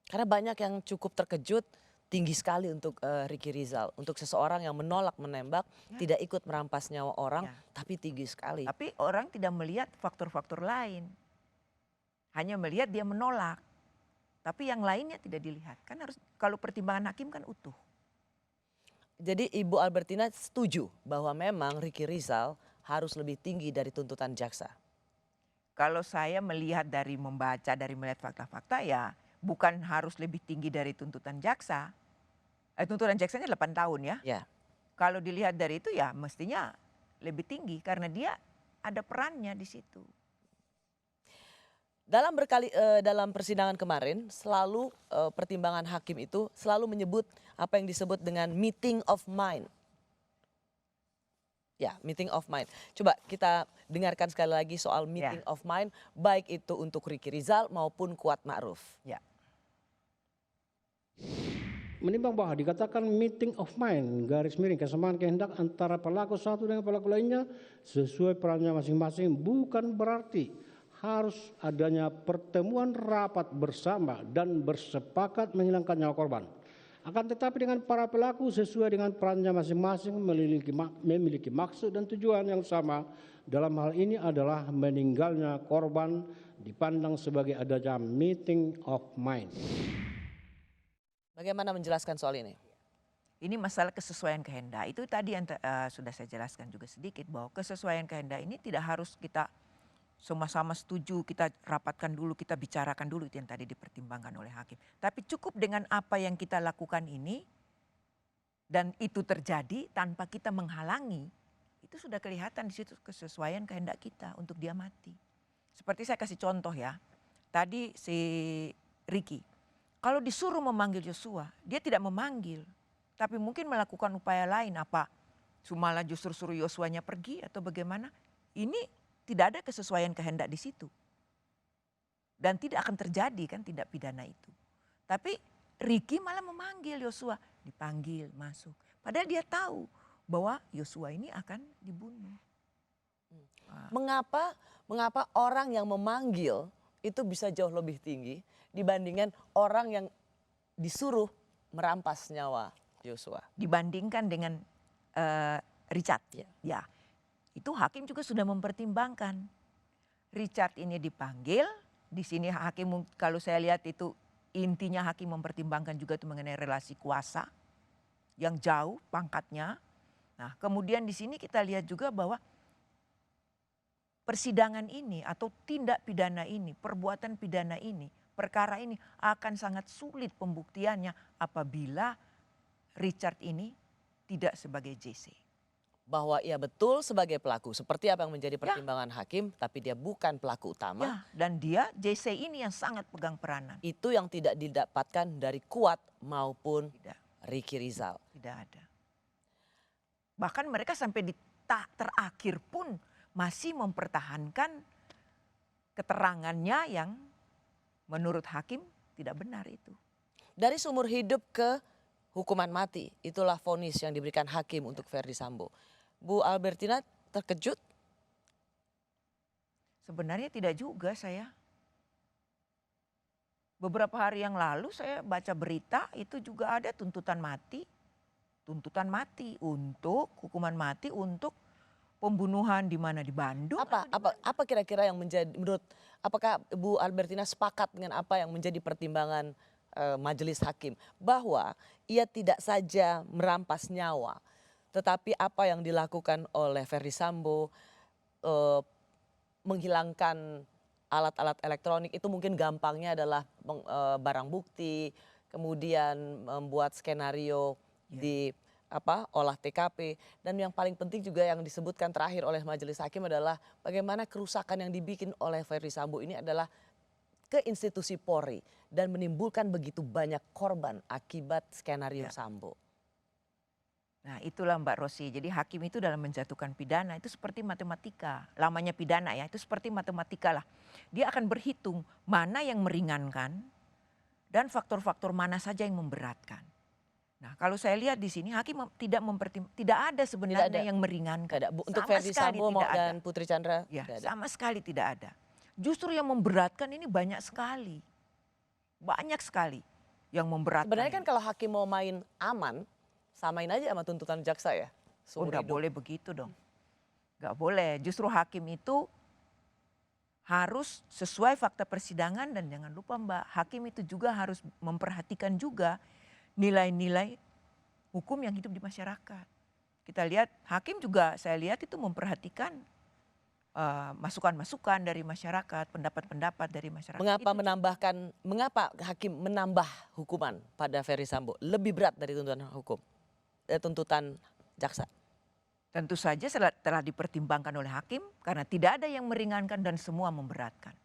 Karena banyak yang cukup terkejut tinggi sekali untuk Ricky Rizal. Untuk seseorang yang menolak menembak, tidak ikut merampas nyawa orang, tapi tinggi sekali. Tapi orang tidak melihat faktor-faktor lain. Hanya melihat dia menolak. Tapi yang lainnya tidak dilihat. Kan harus, kalau pertimbangan hakim kan utuh. Jadi Ibu Albertina setuju bahwa memang Ricky Rizal harus lebih tinggi dari tuntutan jaksa? Kalau saya melihat dari membaca, dari melihat fakta-fakta ya bukan harus lebih tinggi dari tuntutan jaksa. Tuntutan jaksanya 8 tahun ya. Ya. Kalau dilihat dari itu ya mestinya lebih tinggi karena dia ada perannya di situ. Dalam persidangan kemarin selalu pertimbangan hakim itu selalu menyebut apa yang disebut dengan meeting of mind. Ya, meeting of mind. Coba kita dengarkan sekali lagi soal meeting of mind, baik itu untuk Ricky Rizal maupun Kuat Ma'ruf. Ya. Menimbang bahwa dikatakan meeting of mind, garis miring kesamaan kehendak antara pelaku satu dengan pelaku lainnya sesuai perannya masing-masing, bukan berarti harus adanya pertemuan rapat bersama dan bersepakat menghilangkan nyawa korban. Akan tetapi dengan para pelaku sesuai dengan perannya masing-masing memiliki maksud dan tujuan yang sama. Dalam hal ini adalah meninggalnya korban dipandang sebagai adanya meeting of mind. Bagaimana menjelaskan soal ini? Ini masalah kesesuaian kehendak. Itu tadi yang sudah saya jelaskan juga sedikit bahwa kesesuaian kehendak ini tidak harus kita sama-sama setuju, kita rapatkan dulu, kita bicarakan dulu, itu yang tadi dipertimbangkan oleh hakim. Tapi cukup dengan apa yang kita lakukan ini dan itu terjadi tanpa kita menghalangi, itu sudah kelihatan di situ kesesuaian kehendak kita untuk dia mati. Seperti saya kasih contoh ya, tadi si Ricky, kalau disuruh memanggil Yosua, dia tidak memanggil, tapi mungkin melakukan upaya lain, apa malah justru suruh Yosuanya pergi atau bagaimana? Ini tidak ada kesesuaian kehendak di situ. Dan tidak akan terjadi kan tindak pidana itu. Tapi Ricky malah memanggil Yosua, dipanggil masuk. Padahal dia tahu bahwa Yosua ini akan dibunuh. Mengapa orang yang memanggil itu bisa jauh lebih tinggi dibandingkan orang yang disuruh merampas nyawa Yosua? Dibandingkan dengan Richard ya. Itu hakim juga sudah mempertimbangkan. Richard ini dipanggil, di sini hakim kalau saya lihat itu intinya hakim mempertimbangkan juga itu mengenai relasi kuasa yang jauh pangkatnya. Nah, kemudian di sini kita lihat juga bahwa persidangan ini atau tindak pidana ini, perbuatan pidana ini, perkara ini akan sangat sulit pembuktiannya apabila Richard ini tidak sebagai JC. Bahwa ia betul sebagai pelaku, seperti apa yang menjadi pertimbangan hakim, tapi dia bukan pelaku utama. Ya, dan dia JC ini yang sangat pegang peranan. Itu yang tidak didapatkan dari Kuat maupun Ricky Rizal. Tidak ada. Bahkan mereka sampai di terakhir pun masih mempertahankan keterangannya yang menurut hakim tidak benar itu. Dari seumur hidup ke hukuman mati, itulah vonis yang diberikan hakim untuk Ferdy Sambo. Bu Albertina terkejut? Sebenarnya tidak juga saya. Beberapa hari yang lalu saya baca berita itu juga ada tuntutan mati. Tuntutan mati untuk hukuman mati untuk pembunuhan di mana di Bandung. Apa kira-kira yang menjadi menurut apakah Bu Albertina sepakat dengan apa yang menjadi pertimbangan majelis hakim bahwa ia tidak saja merampas nyawa, tetapi apa yang dilakukan oleh Ferdy Sambo menghilangkan alat-alat elektronik itu mungkin gampangnya adalah barang bukti, kemudian membuat skenario di olah TKP, dan yang paling penting juga yang disebutkan terakhir oleh majelis hakim adalah bagaimana kerusakan yang dibikin oleh Ferdy Sambo ini adalah ke institusi Polri dan menimbulkan begitu banyak korban akibat skenario Sambo. Nah itulah Mbak Rosi, jadi hakim itu dalam menjatuhkan pidana itu seperti matematika, lamanya pidana ya, itu seperti matematika lah. Dia akan berhitung mana yang meringankan dan faktor-faktor mana saja yang memberatkan. Nah kalau saya lihat di sini hakim tidak ada sebenarnya yang meringankan. Untuk Ferdy Sambo dan Putri Chandra? Ya, sama sekali tidak ada. Justru yang memberatkan ini banyak sekali. Banyak sekali. yang memberatkan. Sebenarnya kan kalau hakim mau main aman, samain aja sama tuntutan jaksa ya. Oh, Seumur nggak hidup. boleh begitu dong. Nggak boleh. Justru hakim itu harus sesuai fakta persidangan, dan jangan lupa Mbak, hakim itu juga harus memperhatikan juga nilai-nilai hukum yang hidup di masyarakat. Kita lihat hakim juga, saya lihat itu memperhatikan masukan-masukan dari masyarakat, pendapat-pendapat dari masyarakat. Mengapa hakim menambah hukuman pada Ferry Sambo lebih berat dari tuntutan jaksa? Tentu saja telah dipertimbangkan oleh hakim karena tidak ada yang meringankan dan semua memberatkan.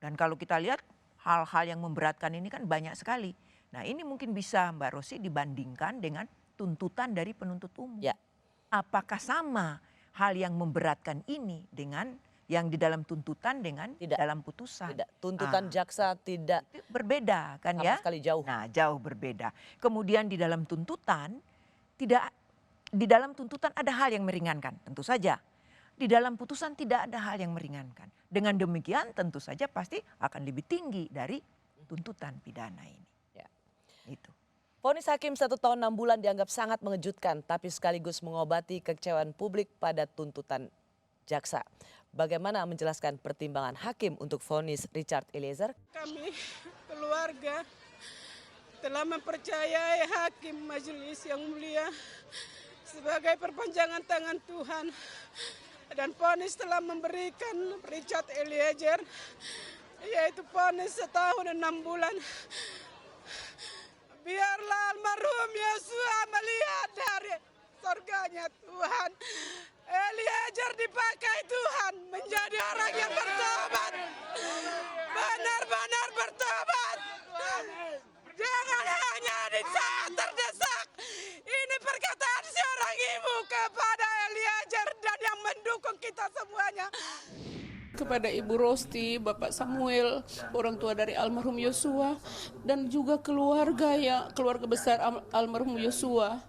Dan kalau kita lihat hal-hal yang memberatkan ini kan banyak sekali. Nah, ini mungkin bisa Mbak Rosi dibandingkan dengan tuntutan dari penuntut umum. Ya. Apakah sama hal yang memberatkan ini dengan yang di dalam tuntutan dengan dalam putusan? Tidak. Tuntutan jaksa tidak itu berbeda kan sama ya? sekali jauh. Nah, jauh berbeda. Kemudian di dalam tuntutan di dalam tuntutan ada hal yang meringankan, tentu saja. Di dalam putusan tidak ada hal yang meringankan. Dengan demikian tentu saja pasti akan lebih tinggi dari tuntutan pidana ini. Ya. Itu. Vonis hakim 1 tahun 6 bulan dianggap sangat mengejutkan, tapi sekaligus mengobati kekecewaan publik pada tuntutan jaksa. Bagaimana menjelaskan pertimbangan hakim untuk vonis Richard Eliezer? Kami keluarga telah mempercayai hakim majelis yang mulia sebagai perpanjangan tangan Tuhan, dan vonis telah memberikan Richard Eliezer yaitu vonis 1 tahun 6 bulan. Biarlah almarhum Yosua melihat dari surganya Tuhan. Eliezer dipakai Tuhan menjadi orang yang bertobat. Benar-benar bertobat. Jangan hanya di saat terdesak. Ini perkataan seorang ibu kepada Eliezer dan yang mendukung kita semuanya. Kepada Ibu Rosti, Bapak Samuel, orang tua dari almarhum Yosua, dan juga keluarga besar almarhum Yosua.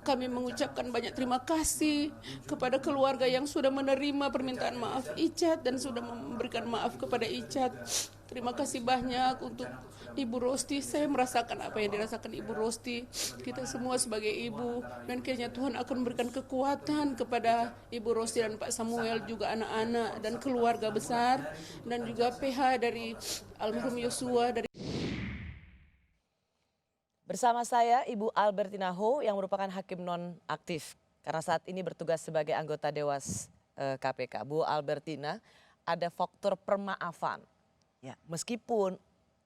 Kami mengucapkan banyak terima kasih kepada keluarga yang sudah menerima permintaan maaf Icat dan sudah memberikan maaf kepada Icat. Terima kasih banyak untuk Ibu Rosti. Saya merasakan apa yang dirasakan Ibu Rosti. Kita semua sebagai ibu, dan kiranya Tuhan akan memberikan kekuatan kepada Ibu Rosti dan Pak Samuel, juga anak-anak dan keluarga besar, dan juga PH dari almarhum Yosua. Bersama saya Ibu Albertina Ho yang merupakan hakim non-aktif karena saat ini bertugas sebagai anggota Dewas KPK. Bu Albertina, ada faktor permaafan. Ya. Meskipun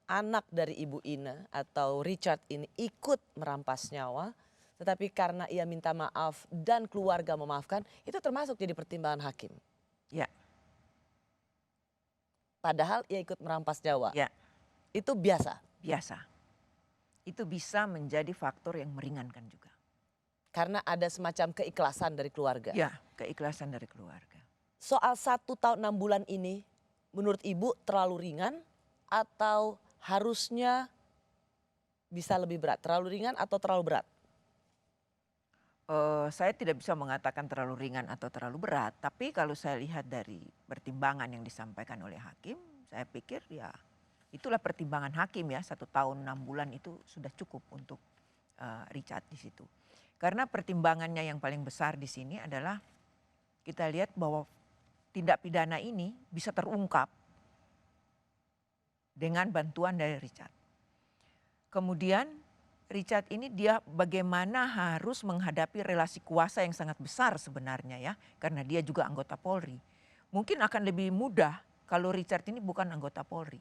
anak dari Ibu Ina atau Richard ini ikut merampas nyawa, tetapi karena ia minta maaf dan keluarga memaafkan, itu termasuk jadi pertimbangan hakim. Ya. Padahal ia ikut merampas nyawa. Ya. Itu biasa. Biasa. Itu bisa menjadi faktor yang meringankan juga. Karena ada semacam keikhlasan dari keluarga. Ya, keikhlasan dari keluarga. Soal 1 tahun 6 bulan ini, menurut Ibu terlalu ringan atau harusnya bisa lebih berat? Terlalu ringan atau terlalu berat? Saya tidak bisa mengatakan terlalu ringan atau terlalu berat. Tapi kalau saya lihat dari pertimbangan yang disampaikan oleh hakim, saya pikir ya itulah pertimbangan hakim ya, 1 tahun 6 bulan itu sudah cukup untuk Richard di situ. Karena pertimbangannya yang paling besar di sini adalah kita lihat bahwa tindak pidana ini bisa terungkap dengan bantuan dari Richard. Kemudian Richard ini dia bagaimana harus menghadapi relasi kuasa yang sangat besar sebenarnya ya, karena dia juga anggota Polri. Mungkin akan lebih mudah kalau Richard ini bukan anggota Polri.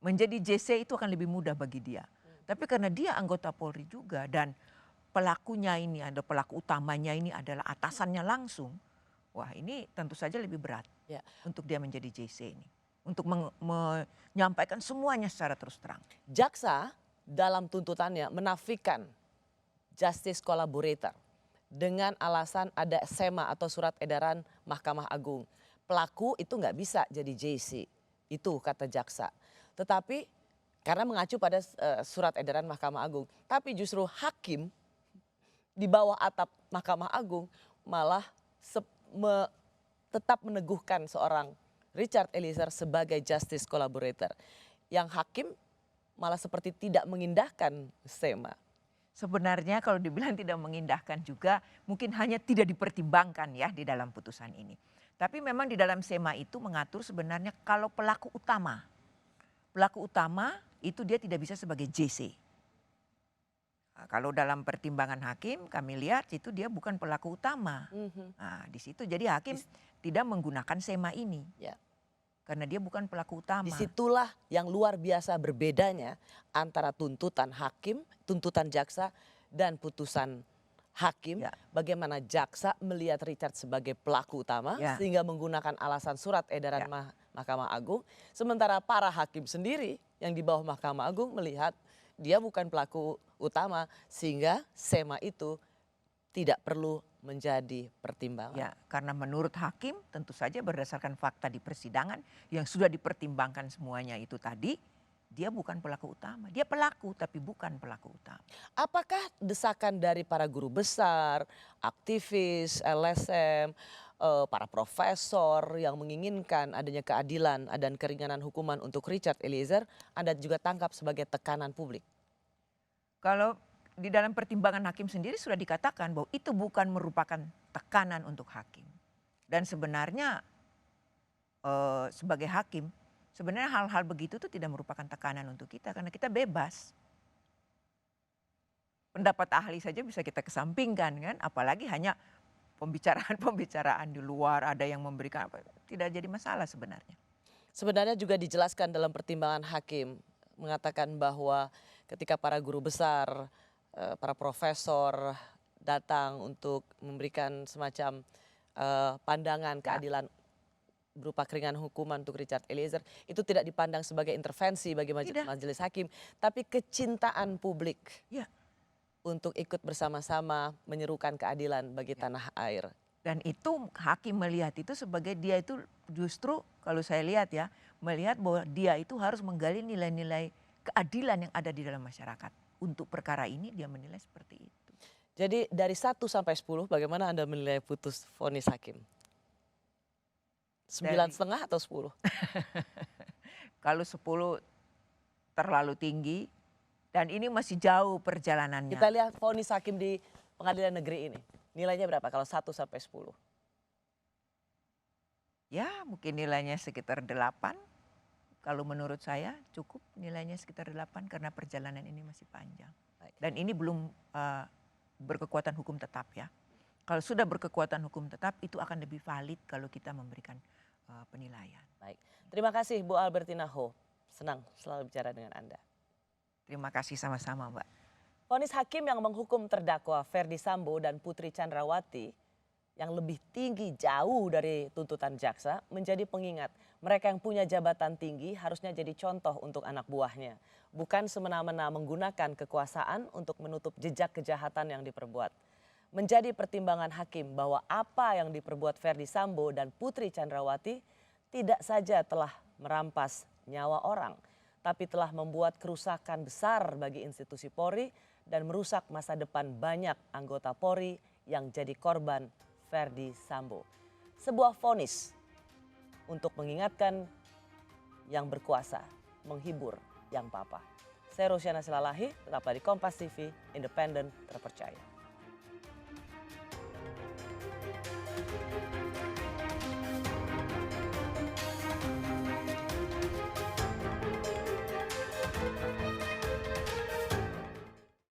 Menjadi JC itu akan lebih mudah bagi dia. Tapi karena dia anggota Polri juga dan pelakunya ini, ada pelaku utamanya ini adalah atasannya langsung. Wah, ini tentu saja lebih berat Ya. untuk dia menjadi JC ini. Untuk menyampaikan semuanya secara terus terang. Jaksa dalam tuntutannya menafikan justice collaborator dengan alasan ada SEMA atau surat edaran Mahkamah Agung. Pelaku itu nggak bisa jadi JC, itu kata jaksa. Tetapi karena mengacu pada surat edaran Mahkamah Agung. Tapi justru hakim di bawah atap Mahkamah Agung malah tetap meneguhkan seorang Richard Eliezer sebagai justice collaborator. Yang hakim malah seperti tidak mengindahkan SEMA. Sebenarnya kalau dibilang tidak mengindahkan juga mungkin hanya tidak dipertimbangkan ya di dalam putusan ini. Tapi memang di dalam SEMA itu mengatur sebenarnya kalau pelaku utama itu dia tidak bisa sebagai JC. Nah, kalau dalam pertimbangan hakim kami lihat itu dia bukan pelaku utama. Nah, di situ jadi hakim tidak menggunakan SEMA ini. Ya. Karena dia bukan pelaku utama. Disitulah yang luar biasa berbedanya antara tuntutan hakim, tuntutan jaksa, dan putusan hakim. Ya. Bagaimana jaksa melihat Richard sebagai pelaku utama Ya. sehingga menggunakan alasan surat edaran Mahkamah Agung. Sementara para hakim sendiri yang di bawah Mahkamah Agung melihat dia bukan pelaku utama sehingga SEMA itu tidak perlu menjadi pertimbangan. Ya, karena menurut hakim tentu saja berdasarkan fakta di persidangan yang sudah dipertimbangkan semuanya itu tadi, dia bukan pelaku utama. Dia pelaku tapi bukan pelaku utama. Apakah desakan dari para guru besar, aktivis, LSM, para profesor yang menginginkan adanya keadilan dan keringanan hukuman untuk Richard Eliezer, Anda juga tangkap sebagai tekanan publik? Kalau di dalam pertimbangan hakim sendiri sudah dikatakan bahwa itu bukan merupakan tekanan untuk hakim. Dan sebenarnya sebagai hakim, sebenarnya hal-hal begitu itu tidak merupakan tekanan untuk kita karena kita bebas. Pendapat ahli saja bisa kita kesampingkan kan, apalagi hanya pembicaraan-pembicaraan di luar ada yang memberikan apa, tidak jadi masalah sebenarnya. Sebenarnya juga dijelaskan dalam pertimbangan hakim mengatakan bahwa ketika para guru besar, para profesor datang untuk memberikan semacam pandangan keadilan berupa keringanan hukuman untuk Richard Eliezer, itu tidak dipandang sebagai intervensi bagi majelis hakim, tapi kecintaan publik untuk ikut bersama-sama menyerukan keadilan bagi tanah air. Dan itu hakim melihat itu sebagai dia itu justru kalau saya lihat ya, melihat bahwa dia itu harus menggali nilai-nilai keadilan yang ada di dalam masyarakat. Untuk perkara ini dia menilai seperti itu. Jadi dari 1 sampai 10 bagaimana Anda menilai putus vonis hakim? 9,5 atau 10? Kalau 10 terlalu tinggi dan ini masih jauh perjalanannya. Kita lihat vonis hakim di pengadilan negeri ini. Nilainya berapa kalau 1 sampai 10? Ya mungkin nilainya sekitar 8. Kalau menurut saya cukup nilainya sekitar 8 karena perjalanan ini masih panjang. Dan ini belum berkekuatan hukum tetap ya. Kalau sudah berkekuatan hukum tetap itu akan lebih valid kalau kita memberikan penilaian. Baik, terima kasih Bu Albertina Ho. Senang selalu bicara dengan Anda. Terima kasih sama-sama Mbak. Vonis hakim yang menghukum terdakwa Ferdy Sambo dan Putri Chandrawati yang lebih tinggi jauh dari tuntutan jaksa menjadi pengingat mereka yang punya jabatan tinggi harusnya jadi contoh untuk anak buahnya. Bukan semena-mena menggunakan kekuasaan untuk menutup jejak kejahatan yang diperbuat. Menjadi pertimbangan hakim bahwa apa yang diperbuat Ferdy Sambo dan Putri Chandrawati tidak saja telah merampas nyawa orang, tapi telah membuat kerusakan besar bagi institusi Polri dan merusak masa depan banyak anggota Polri yang jadi korban Ferdy Sambo. Sebuah vonis untuk mengingatkan yang berkuasa, menghibur yang papa. Saya Rosyana Silalahi, tetaplah di Kompas TV, independen, terpercaya.